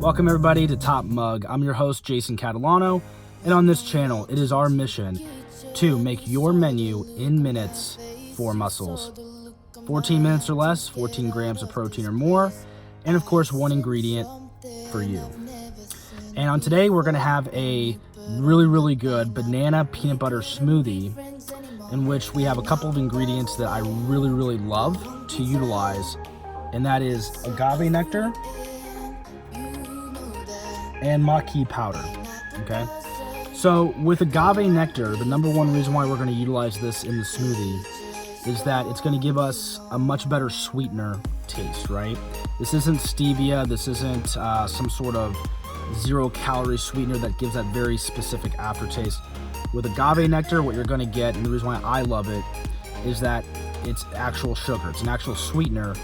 Welcome everybody to Top Mug. I'm your host, Jason Catalano, and on this channel, it is our mission to make your menu in minutes for muscles. 14 minutes or less, 14 grams of protein or more, and of course, one ingredient for you. And on today, we're gonna have a really good banana peanut butter smoothie in which we have a couple of ingredients that I really love to utilize, and that is agave nectar and Maqui powder, okay? So with agave nectar, the number one reason why we're gonna utilize this in the smoothie is that it's gonna give us a much better sweetener taste, right? This isn't stevia, this isn't some sort of 0-calorie sweetener that gives that very specific aftertaste. With agave nectar, what you're gonna get, and the reason why I love it, is that it's actual sugar, it's an actual sweetener.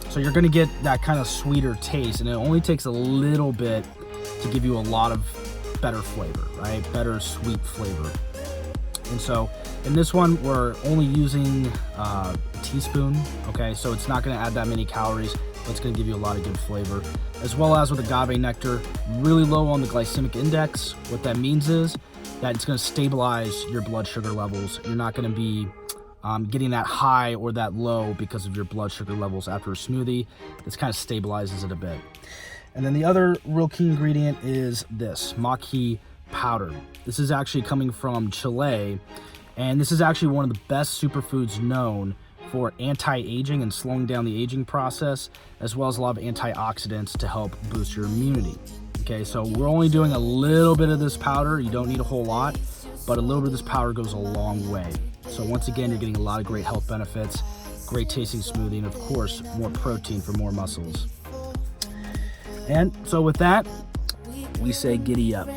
So you're gonna get that kind of sweeter taste, and it only takes a little bit to give you a lot of better flavor, right? Better sweet flavor. And so in this one, we're only using a teaspoon, okay? So it's not gonna add that many calories, but it's gonna give you a lot of good flavor. As well as with agave nectar, really low on the glycemic index. What that means is that it's gonna stabilize your blood sugar levels. You're not gonna be getting that high or that low because of your blood sugar levels after a smoothie. This kind of stabilizes it a bit. And then the other real key ingredient is this, Maqui powder. This is actually coming from Chile, and this is actually one of the best superfoods known for anti-aging and slowing down the aging process, as well as a lot of antioxidants to help boost your immunity. Okay, so we're only doing a little bit of this powder. You don't need a whole lot, but a little bit of this powder goes a long way. So once again, you're getting a lot of great health benefits, great tasting smoothie, and of course, more protein for more muscles. And so with that, we say giddy up.